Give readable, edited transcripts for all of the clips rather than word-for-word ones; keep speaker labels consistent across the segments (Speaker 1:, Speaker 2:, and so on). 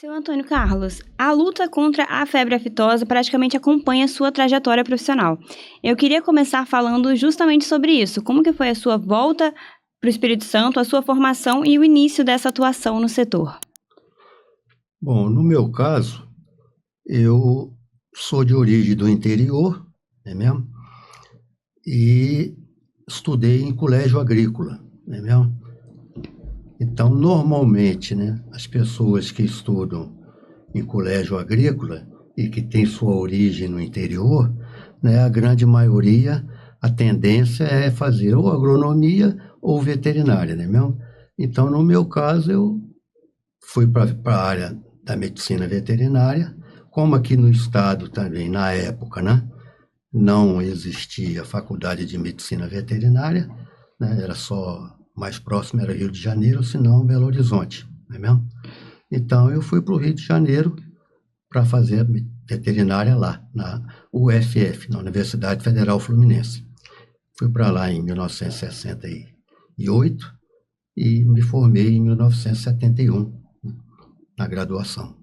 Speaker 1: Seu Antônio Carlos, a luta contra a febre aftosa praticamente acompanha sua trajetória profissional. Eu queria começar falando justamente sobre isso. Como que foi a sua volta para o Espírito Santo, a sua formação e o início dessa atuação no setor?
Speaker 2: Bom, no meu caso, eu sou de origem do interior, não é mesmo? E estudei em colégio agrícola, não é mesmo? Então, normalmente, né, as pessoas que estudam em colégio agrícola e que têm sua origem no interior, né, a grande maioria, a tendência é fazer ou agronomia ou veterinária, não é mesmo? Então, no meu caso, eu fui para a área da medicina veterinária, como aqui no estado também, na época, né, não existia faculdade de medicina veterinária, né, era só, mais próximo era Rio de Janeiro, se não Belo Horizonte, não é mesmo? Então eu fui para o Rio de Janeiro para fazer veterinária lá, na UFF, na Universidade Federal Fluminense. Fui para lá em 1968 e me formei em 1971 na graduação.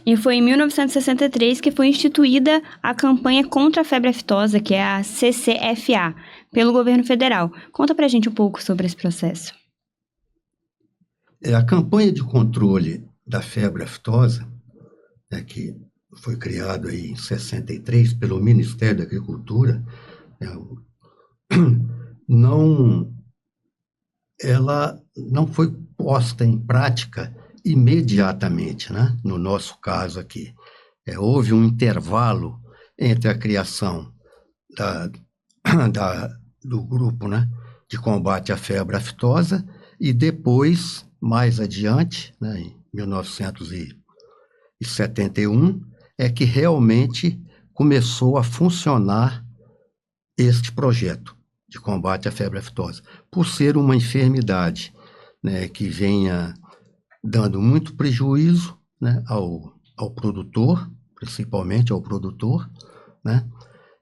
Speaker 1: E foi em 1963 que foi instituída a campanha contra a febre aftosa, que é a CCFA, pelo governo federal. Conta pra gente um pouco sobre esse processo.
Speaker 2: A campanha de controle da febre aftosa, né, que foi criado aí em 63 pelo Ministério da Agricultura, né, ela não foi posta em prática imediatamente, né? No nosso caso aqui. Houve um intervalo entre a criação do grupo, né, de combate à febre aftosa e depois, mais adiante, né, em 1971, é que realmente começou a funcionar este projeto de combate à febre aftosa, por ser uma enfermidade, né, que venha dando muito prejuízo, né, ao produtor, principalmente ao produtor, né,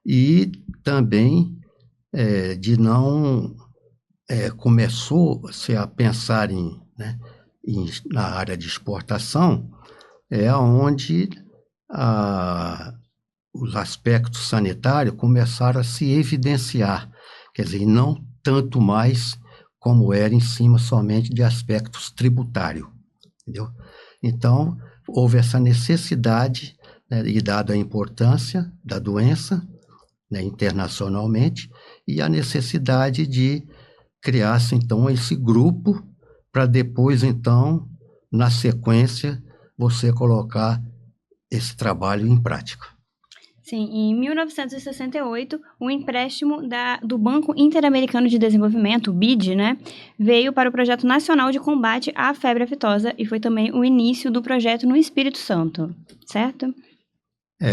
Speaker 2: e também de não começou-se a pensar na área de exportação, onde os aspectos sanitários começaram a se evidenciar, quer dizer, não tanto mais como era em cima somente de aspectos tributários, entendeu? Então, houve essa necessidade, né, e dada a importância da doença, né, internacionalmente, e a necessidade de criar-se, então, esse grupo para depois, então, na sequência, você colocar esse trabalho em prática.
Speaker 1: Sim, em 1968, um empréstimo do Banco Interamericano de Desenvolvimento, o BID, né, veio para o Projeto Nacional de Combate à Febre Aftosa e foi também o início do projeto no Espírito Santo, certo?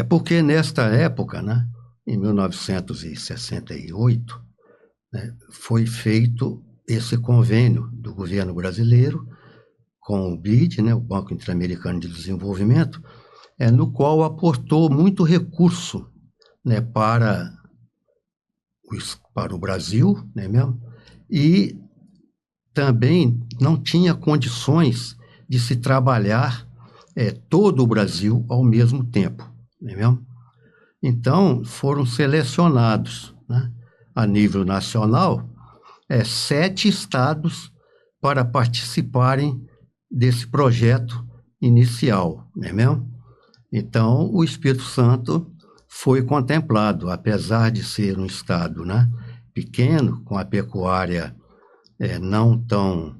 Speaker 2: Porque nesta época, né, em 1968, né, foi feito esse convênio do governo brasileiro com o BID, né, o Banco Interamericano de Desenvolvimento, no qual aportou muito recurso, né, para o Brasil, né, mesmo, e também não tinha condições de se trabalhar todo o Brasil ao mesmo tempo, né, mesmo? Então, foram selecionados, né, a nível nacional 7 estados para participarem desse projeto inicial, não é mesmo? Então, o Espírito Santo foi contemplado, apesar de ser um estado, né, pequeno, com a pecuária não tão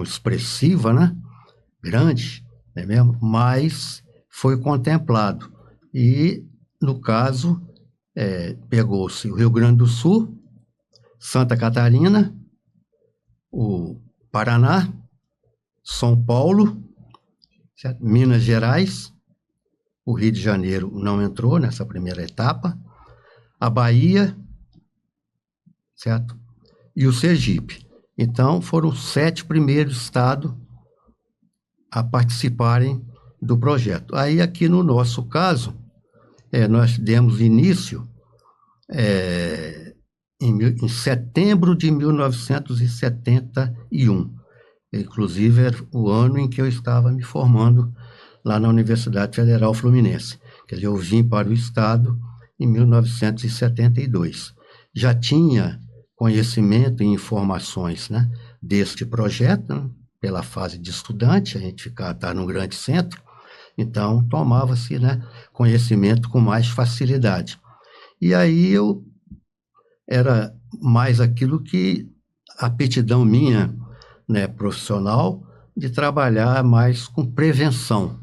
Speaker 2: expressiva, né, grande, não é mesmo? Mas foi contemplado. E, no caso, pegou-se o Rio Grande do Sul, Santa Catarina, o Paraná, São Paulo, certo? Minas Gerais, o Rio de Janeiro não entrou nessa primeira etapa, a Bahia, certo? E o Sergipe. Então, foram os 7 primeiros estados a participarem do projeto. Aí, aqui no nosso caso, nós demos início em setembro de 1971. Inclusive, era o ano em que eu estava me formando lá na Universidade Federal Fluminense. Quer dizer, eu vim para o Estado em 1972. Já tinha conhecimento e informações, né, deste projeto, né, pela fase de estudante, a gente está num grande centro, então tomava-se, né, conhecimento com mais facilidade. E aí eu era mais aquilo que a aptidão minha, né, profissional, de trabalhar mais com prevenção,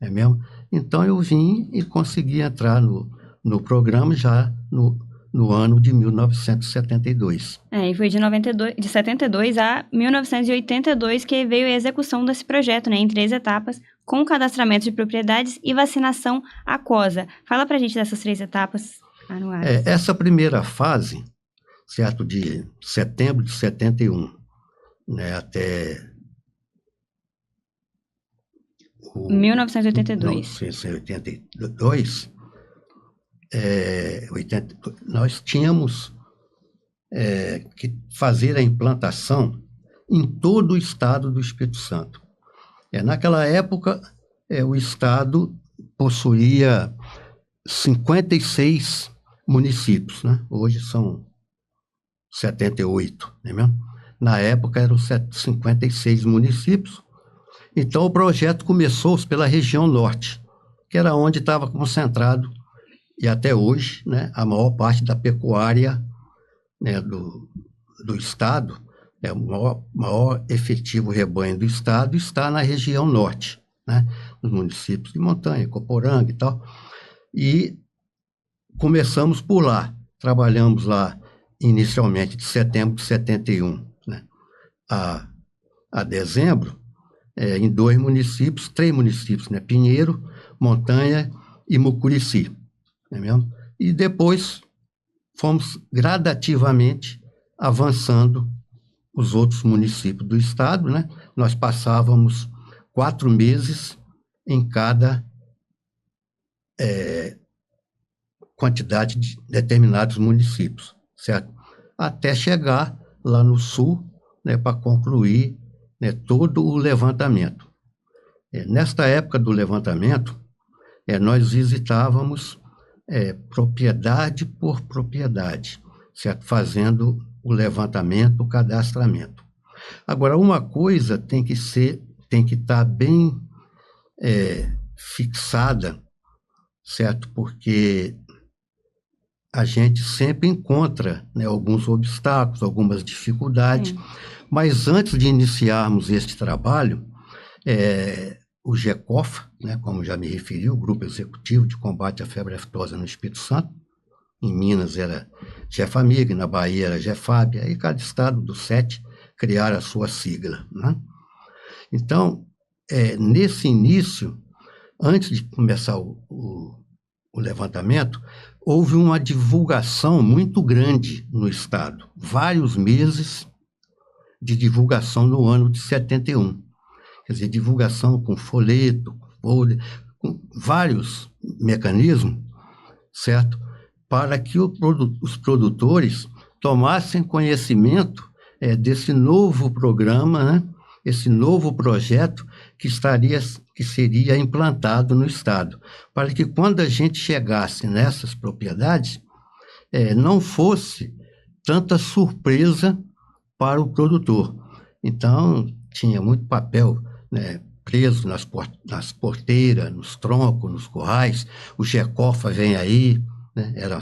Speaker 2: é mesmo? Então eu vim e consegui entrar no programa já no ano de 1972.
Speaker 1: E foi de 72 a 1982 que veio a execução desse projeto, né, em 3 etapas, com cadastramento de propriedades e vacinação aquosa. Fala pra gente dessas 3 etapas anuais.
Speaker 2: Essa primeira fase, certo, de setembro de 71, né, até
Speaker 1: 1982.
Speaker 2: 1982, nós tínhamos que fazer a implantação em todo o estado do Espírito Santo. Naquela época, o estado possuía 56 municípios, né? Hoje são 78, não é mesmo? Na época eram 56 municípios. Então o projeto começou pela região norte, que era onde estava concentrado, e até hoje, né, a maior parte da pecuária, né, do estado, o maior efetivo rebanho do estado está na região norte, né, nos municípios de Montanha, Coporanga e tal. E começamos por lá, trabalhamos lá inicialmente de setembro de 71, né, a dezembro, em 3 municípios, né, Pinheiro, Montanha e Mucurici, não é mesmo? E depois fomos gradativamente avançando os outros municípios do estado, né? Nós passávamos 4 meses em cada quantidade de determinados municípios, certo? Até chegar lá no sul, né, para concluir, né, todo o levantamento. Nesta época do levantamento, nós visitávamos propriedade por propriedade, certo? Fazendo o levantamento, o cadastramento. Agora, uma coisa tem que estar bem fixada, certo? Porque a gente sempre encontra, né, alguns obstáculos, algumas dificuldades, mas antes de iniciarmos este trabalho, o GECOFA, né, como já me referi, o Grupo Executivo de Combate à Febre Aftosa no Espírito Santo, em Minas era GEFAMIG, na Bahia era GEFAB, aí cada estado dos 7 criaram a sua sigla, né? Então, nesse início, antes de começar o levantamento, houve uma divulgação muito grande no estado, vários meses de divulgação no ano de 71. Quer dizer, divulgação com folheto, com vários mecanismos, certo? Para que os produtores tomassem conhecimento desse novo programa, né? Esse novo projeto que seria implantado no estado, para que quando a gente chegasse nessas propriedades, não fosse tanta surpresa para o produtor. Então, tinha muito papel, né, preso nas porteiras, nos troncos, nos currais. O GECOFA vem aí, né, era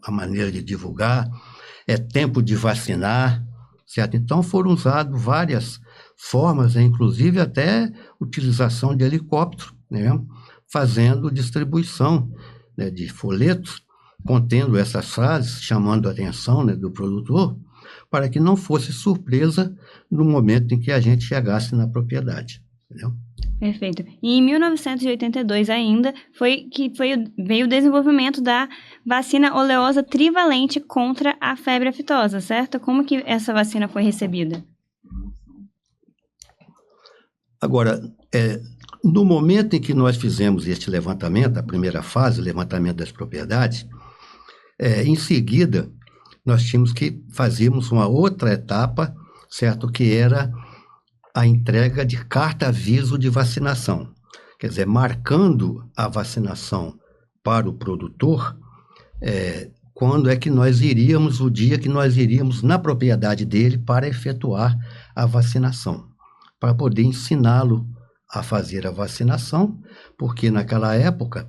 Speaker 2: a maneira de divulgar. Tempo de vacinar, certo? Então foram usadas várias formas, inclusive até utilização de helicóptero, né, fazendo distribuição, né, de folhetos contendo essas frases, chamando a atenção, né, do produtor, para que não fosse surpresa no momento em que a gente chegasse na propriedade, entendeu?
Speaker 1: Perfeito. E em 1982 ainda veio o desenvolvimento da vacina oleosa trivalente contra a febre aftosa, certo? Como que essa vacina foi recebida?
Speaker 2: Agora, no momento em que nós fizemos este levantamento, a primeira fase, o levantamento das propriedades, em seguida, nós tínhamos que fazermos uma outra etapa, certo? Que era a entrega de carta-aviso de vacinação. Quer dizer, marcando a vacinação para o produtor, quando é que nós iríamos, o dia que nós iríamos na propriedade dele para efetuar a vacinação, para poder ensiná-lo a fazer a vacinação, porque naquela época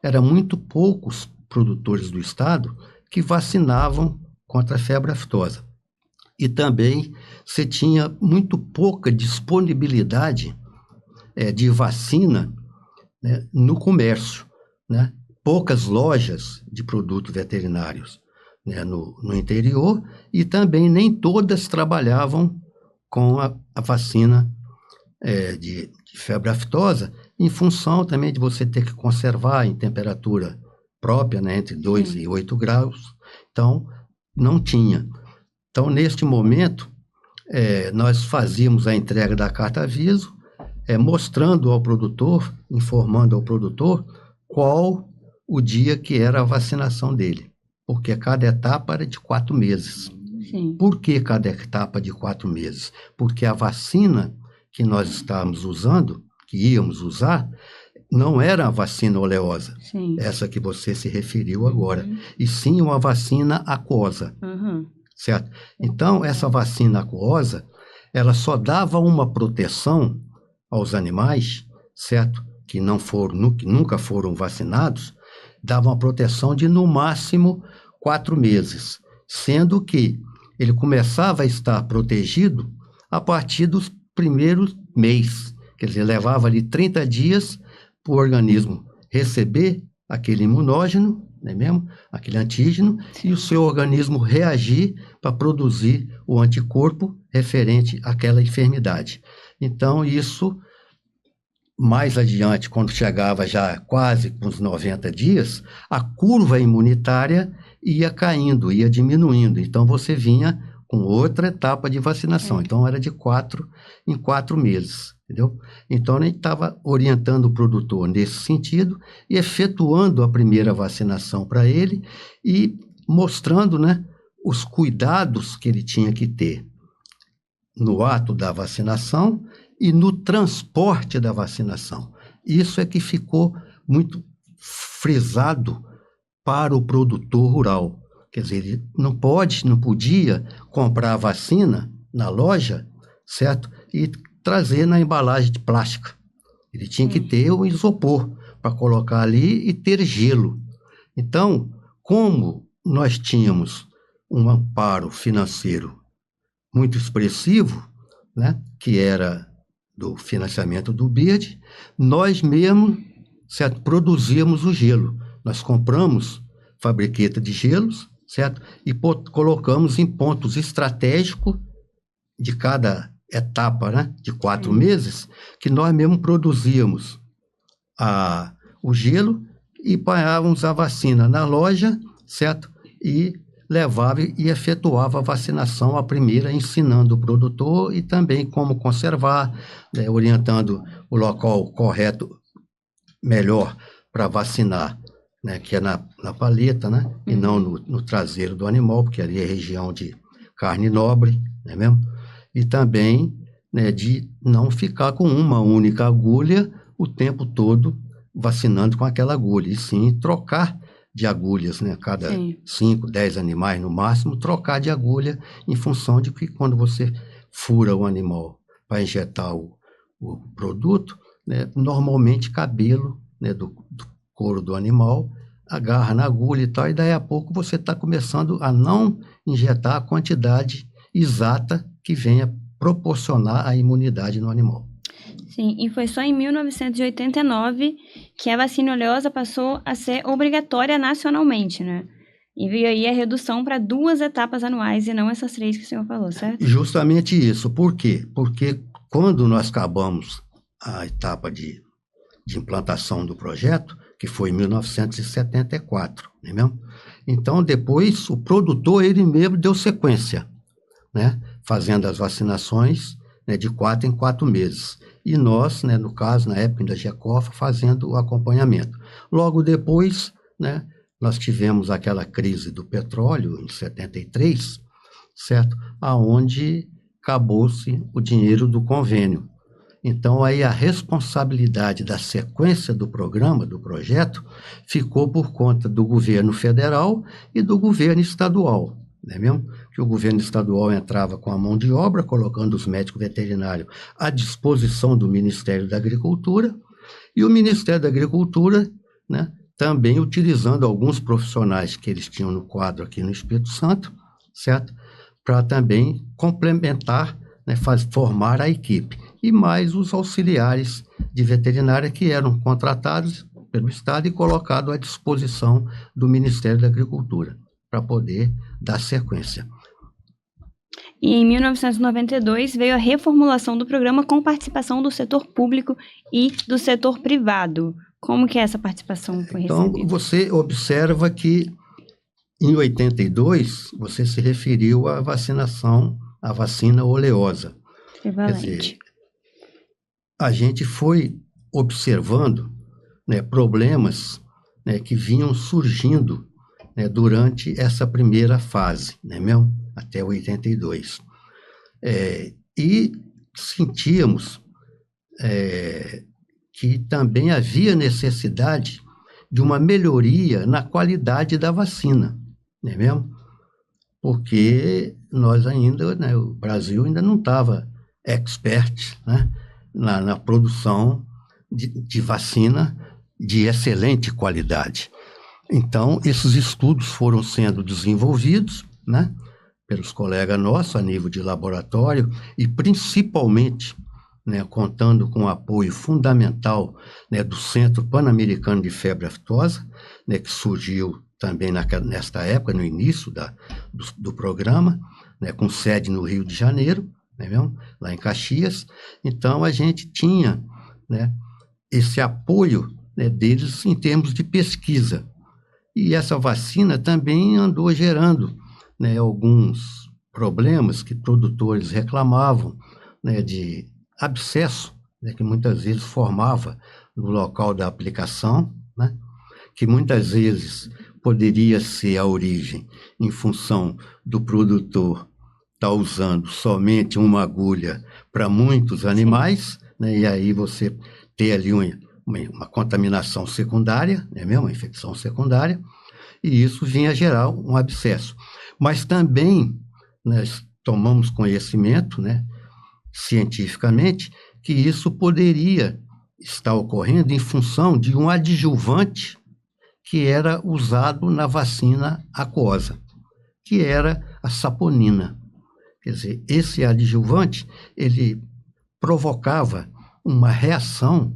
Speaker 2: eram muito poucos produtores do estado que vacinavam contra a febre aftosa. E também você tinha muito pouca disponibilidade de vacina, né, no comércio, né? Poucas lojas de produtos veterinários, né, no interior, e também nem todas trabalhavam com a vacina de febre aftosa, em função também de você ter que conservar em temperatura própria, né, entre 2 e 8 graus. Então, não tinha. Então, neste momento, nós fazíamos a entrega da carta-aviso, mostrando ao produtor, informando ao produtor qual o dia que era a vacinação dele, porque cada etapa era de 4 meses.
Speaker 1: Sim.
Speaker 2: Por que cada etapa de 4 meses? Porque a vacina que nós estávamos usando, que íamos usar, não era a vacina oleosa,
Speaker 1: Sim.
Speaker 2: essa que você se referiu agora, e sim uma vacina aquosa, certo? Então, essa vacina aquosa, ela só dava uma proteção aos animais, certo? Que nunca foram vacinados, dava uma proteção de, no máximo, 4 meses, sendo que ele começava a estar protegido a partir dos primeiros meses. Quer dizer, levava ali 30 dias para o organismo receber aquele imunógeno, não é mesmo? Aquele antígeno, e o seu organismo reagir para produzir o anticorpo referente àquela enfermidade. Então, isso, mais adiante, quando chegava já quase com os 90 dias, a curva imunitária ia caindo, ia diminuindo. Então, você vinha com outra etapa de vacinação. Então, era de 4 em 4 meses, entendeu? Então, a gente estava orientando o produtor nesse sentido e efetuando a primeira vacinação para ele e mostrando, né, os cuidados que ele tinha que ter no ato da vacinação e no transporte da vacinação. Isso é que ficou muito frisado para o produtor rural. Quer dizer, ele não podia comprar a vacina na loja, certo? E trazer na embalagem de plástica. Ele tinha que ter o isopor para colocar ali e ter gelo. Então, como nós tínhamos um amparo financeiro muito expressivo, né, que era do financiamento do BID, nós mesmos, certo, produzíamos o gelo. Nós compramos fabriqueta de gelos, certo? E colocamos em pontos estratégicos de cada etapa, né, de 4 meses, que nós mesmos produzíamos o gelo e pagávamos a vacina na loja, certo? E levava e efetuava a vacinação, a primeira, ensinando o produtor e também como conservar, né, orientando o local correto, melhor para vacinar, né, que é na paleta, né, e não no traseiro do animal, porque ali é região de carne nobre, não é mesmo? E também, né, de não ficar com uma única agulha o tempo todo vacinando com aquela agulha, e sim trocar de agulhas, né? Cada 5, 10 animais no máximo, trocar de agulha em função de que quando você fura o animal para injetar o produto, né, normalmente cabelo, né, do couro do animal agarra na agulha e tal, e daí a pouco você está começando a não injetar a quantidade exata que venha proporcionar a imunidade no animal.
Speaker 1: Sim, e foi só em 1989 que a vacina oleosa passou a ser obrigatória nacionalmente, né? E veio aí a redução para 2 etapas anuais e não essas 3 que o senhor falou, certo?
Speaker 2: Justamente isso. Por quê? Porque quando nós acabamos a etapa de implantação do projeto, que foi em 1974, não é mesmo? Então, depois, o produtor, ele mesmo deu sequência, né? Fazendo as vacinações, né, de 4 em 4 meses. E nós, né, no caso, na época da GECOFA, fazendo o acompanhamento. Logo depois, né, nós tivemos aquela crise do petróleo, em 73, certo? Aonde acabou-se o dinheiro do convênio. Então, aí a responsabilidade da sequência do programa, do projeto, ficou por conta do governo federal e do governo estadual, não é mesmo? Que o governo estadual entrava com a mão de obra, colocando os médicos veterinários à disposição do Ministério da Agricultura, e o Ministério da Agricultura, né, também utilizando alguns profissionais que eles tinham no quadro aqui no Espírito Santo, certo? Para também complementar, né, formar a equipe. E mais os auxiliares de veterinária que eram contratados pelo Estado e colocados à disposição do Ministério da Agricultura, para poder dar sequência.
Speaker 1: E em 1992 veio a reformulação do programa com participação do setor público e do setor privado. Como que essa participação foi recebida?
Speaker 2: Então, você observa que em 82 você se referiu à vacinação, à vacina oleosa.
Speaker 1: Trivalente.
Speaker 2: Quer dizer, a gente foi observando, né, problemas, né, que vinham surgindo, né, durante essa primeira fase, né, mesmo? Até 82. E sentíamos que também havia necessidade de uma melhoria na qualidade da vacina, não é mesmo? Porque nós ainda, né, o Brasil ainda não estava expert, né, na produção de vacina de excelente qualidade. Então, esses estudos foram sendo desenvolvidos, né, pelos colegas nossos a nível de laboratório e principalmente, né, contando com o apoio fundamental, né, do Centro Pan-Americano de Febre Aftosa, né, que surgiu também nesta época, no início do programa, né, com sede no Rio de Janeiro, né, mesmo? Lá em Caxias. Então, a gente tinha, né, esse apoio, né, deles em termos de pesquisa. E essa vacina também andou gerando, né, alguns problemas que produtores reclamavam, né, de abscesso, né, que muitas vezes formava no local da aplicação, né, que muitas vezes poderia ser a origem em função do produtor estar usando somente uma agulha para muitos animais, né, e aí você ter ali uma contaminação secundária, né, mesmo, uma infecção secundária, e isso vinha a gerar um abscesso. Mas também nós tomamos conhecimento, né, cientificamente, que isso poderia estar ocorrendo em função de um adjuvante que era usado na vacina aquosa, que era a saponina. Quer dizer, esse adjuvante, ele provocava uma reação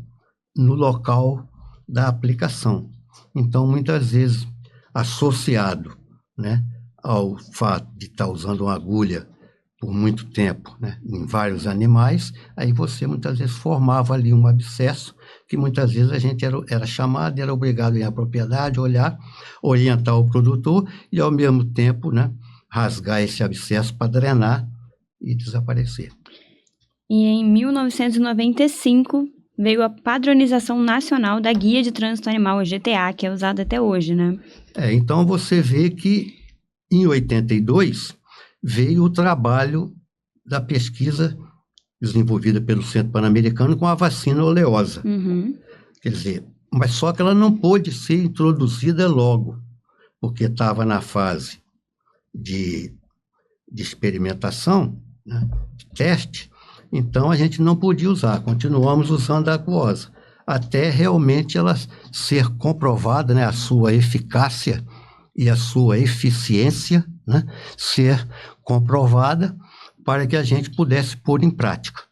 Speaker 2: no local da aplicação. Então, muitas vezes, associado, né, ao fato de estar usando uma agulha por muito tempo, né, em vários animais, aí você muitas vezes formava ali um abscesso, que muitas vezes a gente era chamado, era obrigado a ir à propriedade, olhar, orientar o produtor e, ao mesmo tempo, né, rasgar esse abscesso para drenar e desaparecer.
Speaker 1: E em 1995 veio a padronização nacional da Guia de Trânsito Animal, GTA, que é usada até hoje, né?
Speaker 2: Então você vê que em 82 veio o trabalho da pesquisa desenvolvida pelo Centro Pan-Americano com a vacina oleosa.
Speaker 1: Uhum.
Speaker 2: Quer dizer, mas só que ela não pôde ser introduzida logo, porque estava na fase de experimentação, né, de teste, então a gente não podia usar, continuamos usando a aquosa, até realmente ela ser comprovada, né, a sua eficácia e a sua eficiência, né, ser comprovada para que a gente pudesse pôr em prática.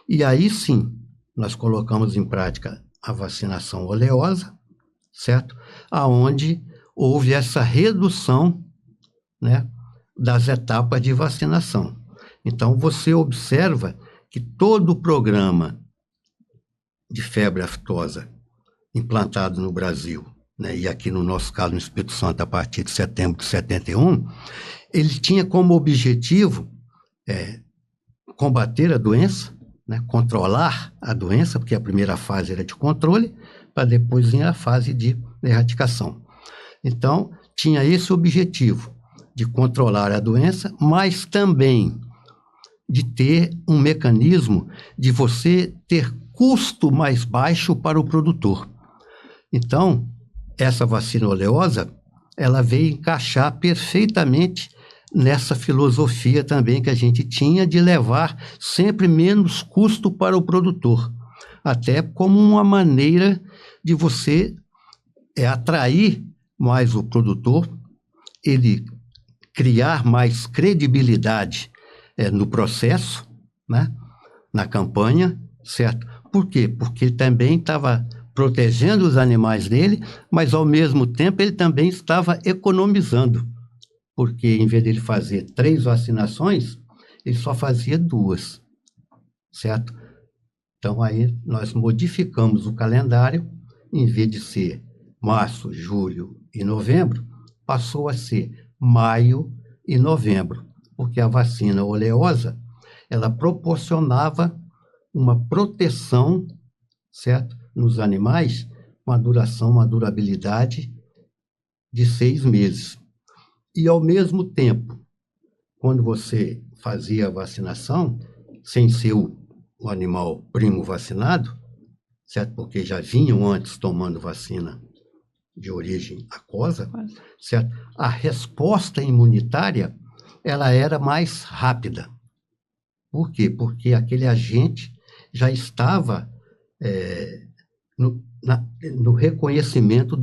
Speaker 2: E aí sim, nós colocamos em prática a vacinação oleosa, certo? Aonde houve essa redução, né, das etapas de vacinação. Então, você observa que todo o programa de febre aftosa implantado no Brasil, né, e aqui no nosso caso, no Espírito Santo, a partir de setembro de 71, ele tinha como objetivo combater a doença, né, controlar a doença, porque a primeira fase era de controle, para depois vir a fase de erradicação. Então, tinha esse objetivo de controlar a doença, mas também de ter um mecanismo de você ter custo mais baixo para o produtor. Então, essa vacina oleosa, ela veio encaixar perfeitamente nessa filosofia também que a gente tinha de levar sempre menos custo para o produtor, até como uma maneira de você atrair mais o produtor, ele criar mais credibilidade no processo, né, na campanha, certo? Por quê? Porque ele também estava protegendo os animais dele, mas ao mesmo tempo ele também estava economizando, porque em vez de ele fazer 3 vacinações, ele só fazia 2, certo? Então aí nós modificamos o calendário, em vez de ser março, julho e novembro, passou a ser maio e novembro, porque a vacina oleosa, ela proporcionava uma proteção, certo, nos animais, uma duração, uma durabilidade de 6 meses. E, ao mesmo tempo, quando você fazia a vacinação, sem ser o animal primo vacinado, certo? Porque já vinham antes tomando vacina de origem aquosa, certo? A resposta imunitária, ela era mais rápida. Por quê? Porque aquele agente já estava no reconhecimento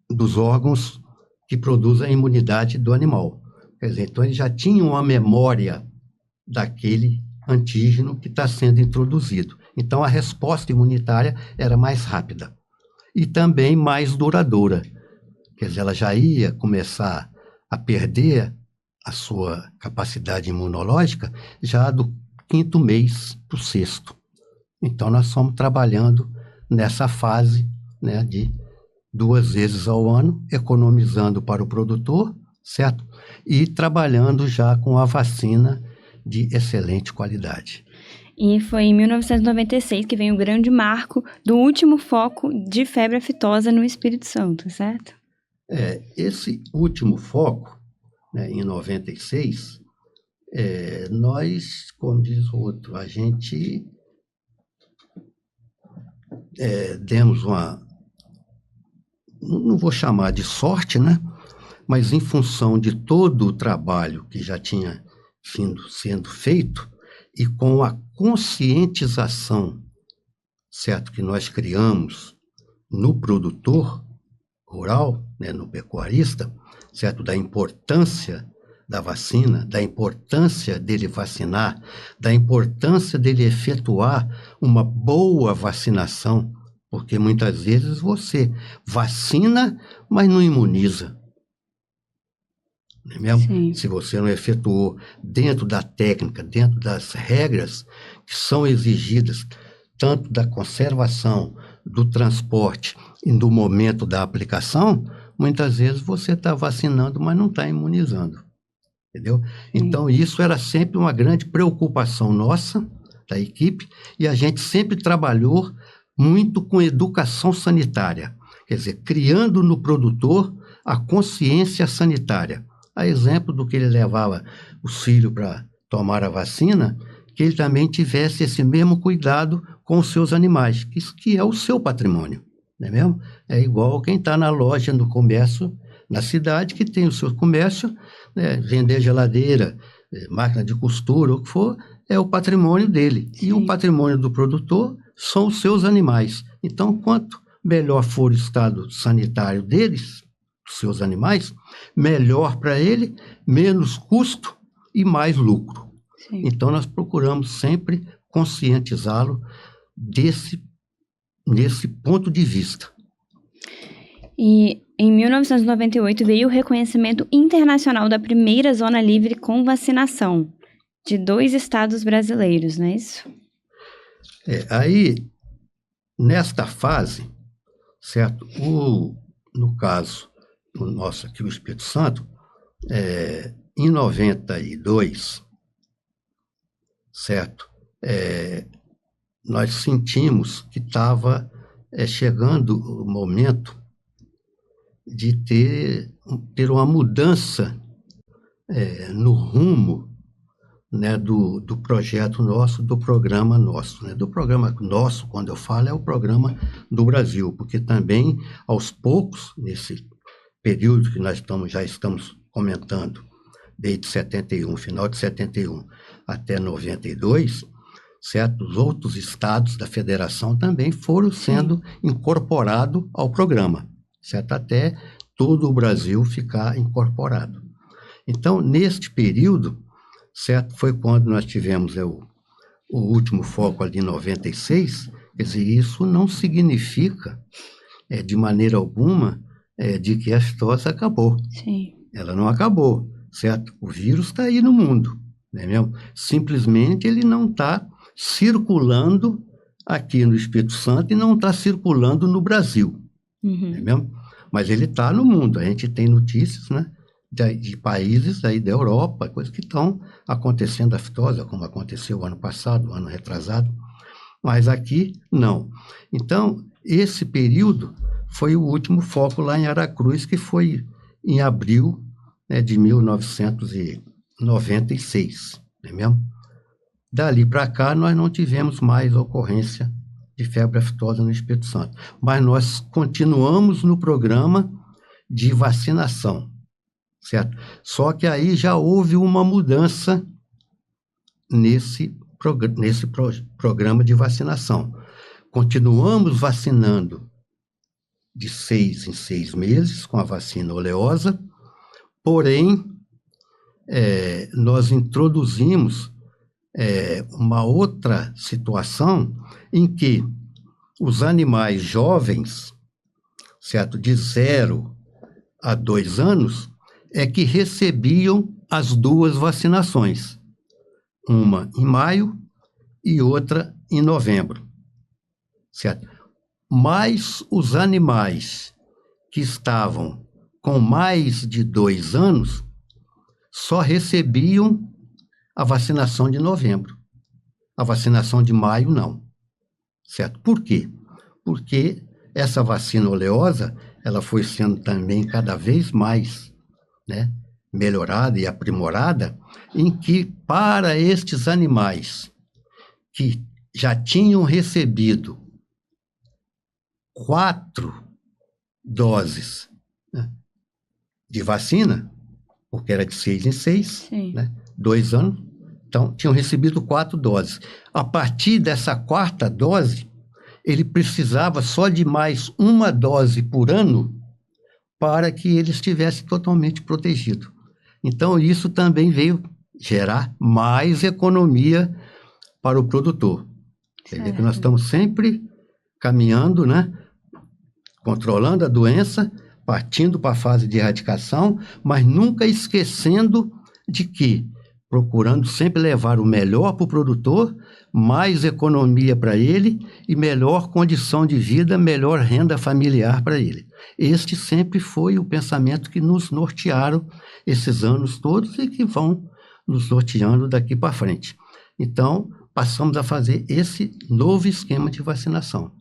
Speaker 2: dos órgãos que produzem a imunidade do animal. Quer dizer, então ele já tinha uma memória daquele antígeno que está sendo introduzido. Então a resposta imunitária era mais rápida e também mais duradoura. Quer dizer, ela já ia começar a perder a sua capacidade imunológica já do 5º mês para o 6º. Então nós estamos trabalhando nessa fase, né, de 2 vezes ao ano, economizando para o produtor, certo? E trabalhando já com a vacina de excelente qualidade.
Speaker 1: E foi em 1996 que vem o grande marco do último foco de febre aftosa no Espírito Santo, certo?
Speaker 2: Esse último foco, né, em 96, nós, como diz o outro, a gente demos uma, não vou chamar de sorte, né? Mas em função de todo o trabalho que já tinha sendo feito e com a conscientização, certo, que nós criamos no produtor rural, né, no pecuarista, certo, da importância da vacina, da importância dele vacinar, da importância dele efetuar uma boa vacinação, porque muitas vezes você vacina, mas não imuniza. Não é mesmo?
Speaker 1: Sim.
Speaker 2: Se você não efetuou dentro da técnica, dentro das regras que são exigidas, tanto da conservação, do transporte e do momento da aplicação, muitas vezes você está vacinando, mas não está imunizando. Entendeu? Então, isso era sempre uma grande preocupação nossa, da equipe, e a gente sempre trabalhou muito com educação sanitária, quer dizer, criando no produtor a consciência sanitária. A exemplo do que ele levava os filhos para tomar a vacina, que ele também tivesse esse mesmo cuidado com os seus animais, que é o seu patrimônio, não é mesmo? É igual quem está na loja, no comércio, na cidade, que tem o seu comércio, né, vender geladeira, máquina de costura, o que for, é o patrimônio dele. Sim. E o patrimônio do produtor são os seus animais. Então, quanto melhor for o estado sanitário deles, os seus animais, melhor para ele, menos custo e mais lucro. Sim. Então, nós procuramos sempre conscientizá-lo nesse ponto de vista.
Speaker 1: E em 1998 veio o reconhecimento internacional da primeira zona livre com vacinação de 2 estados brasileiros, não é isso?
Speaker 2: Aí, nesta fase, certo? No caso do nosso aqui, o Espírito Santo, em 92, certo? Nós sentimos que estava chegando o momento de ter uma mudança no rumo né, do projeto nosso, do programa nosso. Né? Do programa nosso, quando eu falo, é o programa do Brasil, porque também, aos poucos, nesse período que já estamos comentando, desde 71, final de 71 até 92, certos outros estados da federação também foram sendo incorporados ao programa, certo? Até todo o Brasil ficar incorporado. Então, neste período, certo, foi quando nós tivemos o último foco ali em 96, quer dizer, isso não significa, de maneira alguma, de que a fitose acabou.
Speaker 1: Sim.
Speaker 2: Ela não acabou, certo? O vírus está aí no mundo, não é mesmo? Simplesmente ele não está circulando aqui no Espírito Santo e não está circulando no Brasil, não é mesmo? Mas ele está no mundo. A gente tem notícias, né, de países aí da Europa, coisas que estão acontecendo a fitose, como aconteceu ano passado, ano retrasado, mas aqui não. Então, esse período foi o último foco lá em Aracruz, que foi em abril, né, de 1996, não é mesmo? Dali para cá, nós não tivemos mais ocorrência de febre aftosa no Espírito Santo, mas nós continuamos no programa de vacinação, certo? Só que aí já houve uma mudança nesse programa de vacinação. Continuamos vacinando de 6 em 6 meses com a vacina oleosa, porém, nós introduzimos uma outra situação em que os animais jovens, certo, de 0 a 2 anos, que recebiam as duas vacinações, uma em maio e outra em novembro, certo? Mas os animais que estavam com mais de 2 anos só recebiam a vacinação de novembro. A vacinação de maio, não. Certo? Por quê? Porque essa vacina oleosa, ela foi sendo também cada vez mais, né, melhorada e aprimorada, em que, para estes animais que já tinham recebido 4 doses, né, de vacina, porque era de 6 em 6, né, 2 anos, então tinham recebido 4 doses. A partir dessa 4ª dose, ele precisava só de mais uma dose por ano para que ele estivesse totalmente protegido. Então, isso também veio gerar mais economia para o produtor. Quer dizer que nós estamos sempre caminhando, né, controlando a doença, partindo para a fase de erradicação, mas nunca esquecendo de que, procurando sempre levar o melhor para o produtor, mais economia para ele e melhor condição de vida, melhor renda familiar para ele. Este sempre foi o pensamento que nos nortearam esses anos todos e que vão nos norteando daqui para frente. Então, passamos a fazer esse novo esquema de vacinação,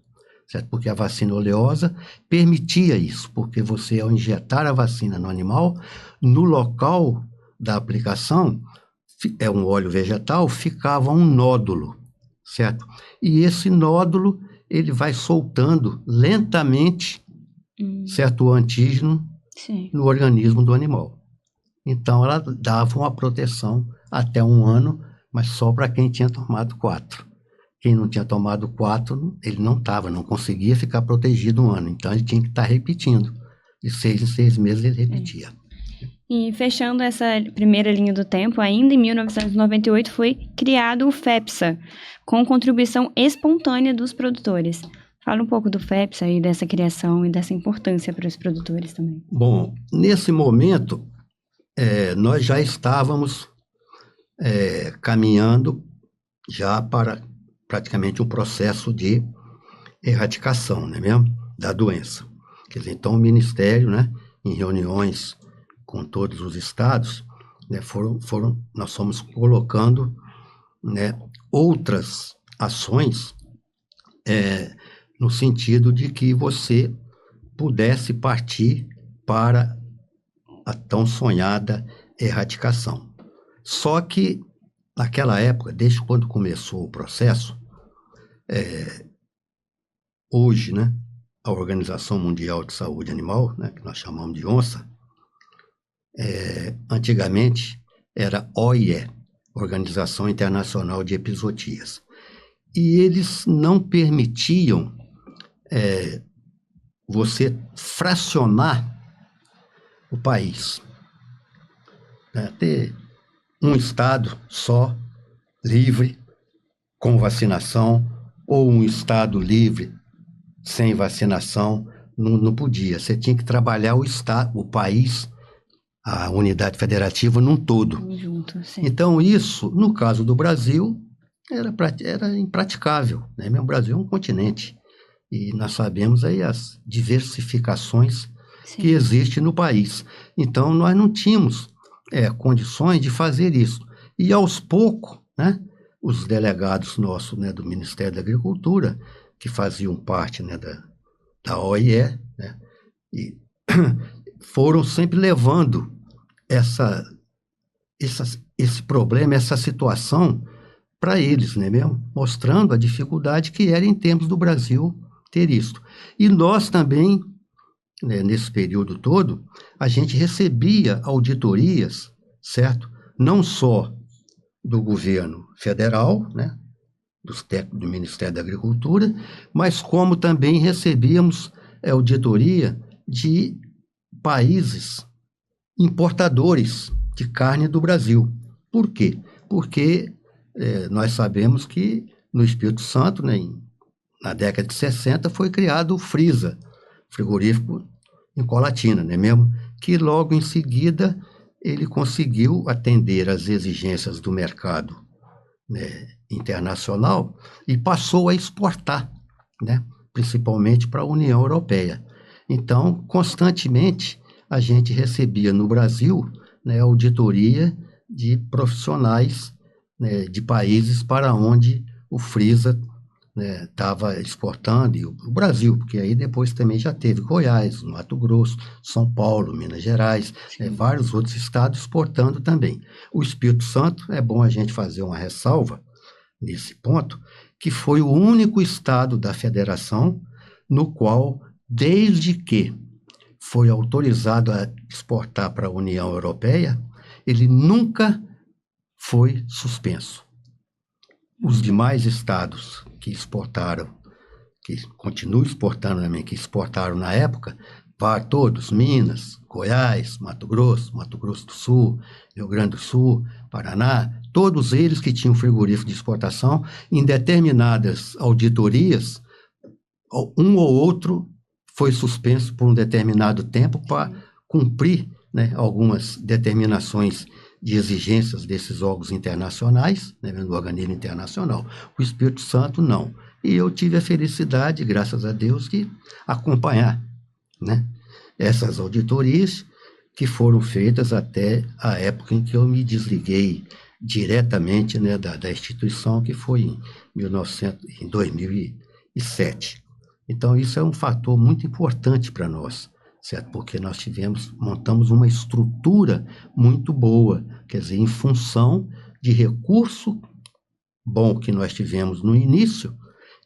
Speaker 2: certo? Porque a vacina oleosa permitia isso, porque você, ao injetar a vacina no animal, no local da aplicação, é um óleo vegetal, ficava um nódulo, certo? E esse nódulo, ele vai soltando lentamente, certo, o antígeno no organismo do animal. Então, ela dava uma proteção até 1 ano, mas só para quem tinha tomado 4. Quem não tinha tomado 4, ele não conseguia ficar protegido 1 ano. Então, ele tinha que estar repetindo. De 6 em 6 meses, ele repetia.
Speaker 1: E fechando essa primeira linha do tempo, ainda em 1998 foi criado o FEPSA, com contribuição espontânea dos produtores. Fala um pouco do FEPSA e dessa criação e dessa importância para os produtores também.
Speaker 2: Bom, nesse momento, nós já estávamos caminhando já para praticamente um processo de erradicação, né, mesmo, da doença. Quer dizer, então o Ministério, né, em reuniões com todos os estados, né, nós fomos colocando, né, outras ações no sentido de que você pudesse partir para a tão sonhada erradicação. Só que naquela época, desde quando começou o processo, hoje, né, a Organização Mundial de Saúde Animal, né, que nós chamamos de ONSA, antigamente era OIE, Organização Internacional de Epizootias. E eles não permitiam você fracionar o país, né? Ter um estado só, livre, com vacinação, ou um estado livre, sem vacinação, não podia. Você tinha que trabalhar o país, a unidade federativa num todo.
Speaker 1: Junto, sim.
Speaker 2: Então, isso, no caso do Brasil, era impraticável, né? O Brasil é um continente, e nós sabemos aí as diversificações
Speaker 1: Sim.
Speaker 2: que existem no país. Então, nós não tínhamos condições de fazer isso. E, aos poucos, né, os delegados nossos, né, do Ministério da Agricultura, que faziam parte, né, da OIE, né, e foram sempre levando esse problema, essa situação para eles, né, mesmo? Mostrando a dificuldade que era em tempos do Brasil ter isso. E nós também, né, nesse período todo, a gente recebia auditorias, certo? Não só do governo federal, né, dos técnicos do Ministério da Agricultura, mas como também recebíamos auditoria de países importadores de carne do Brasil. Por quê? Porque nós sabemos que no Espírito Santo, né, na década de 60, foi criado o Frisa, frigorífico em Colatina, né, mesmo? Que logo em seguida ele conseguiu atender às exigências do mercado, né, internacional, e passou a exportar, né, principalmente para a União Europeia. Então, constantemente, a gente recebia no Brasil, né, auditoria de profissionais, né, de países para onde o Frisa estava exportando, e o Brasil, porque aí depois também já teve Goiás, Mato Grosso, São Paulo, Minas Gerais, vários outros estados exportando também. O Espírito Santo, é bom a gente fazer uma ressalva nesse ponto, que foi o único estado da federação no qual, desde que foi autorizado a exportar para a União Europeia, ele nunca foi suspenso. Os demais estados que exportaram, que continuam exportando também, que exportaram na época, todos, Minas, Goiás, Mato Grosso do Sul, Rio Grande do Sul, Paraná, todos eles que tinham frigorífico de exportação, em determinadas auditorias, um ou outro foi suspenso por um determinado tempo para cumprir, né, algumas determinações de exigências desses órgãos internacionais, né, do organismo internacional. O Espírito Santo, não. E eu tive a felicidade, graças a Deus, de acompanhar, né, essas auditorias que foram feitas até a época em que eu me desliguei diretamente, né, da instituição, que foi em 2007. Então, isso é um fator muito importante para nós, certo? Porque nós montamos uma estrutura muito boa, quer dizer, em função de recurso bom que nós tivemos no início,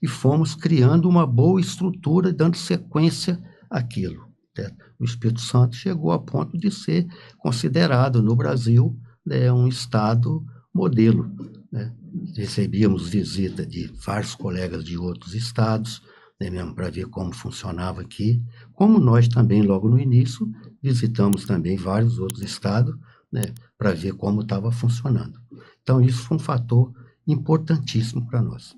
Speaker 2: e fomos criando uma boa estrutura, dando sequência àquilo, certo? O Espírito Santo chegou a ponto de ser considerado no Brasil, né, um estado modelo, né? Recebíamos visita de vários colegas de outros estados, né, mesmo para ver como funcionava aqui, como nós também, logo no início, visitamos também vários outros estados, né, para ver como estava funcionando. Então, isso foi um fator importantíssimo para nós.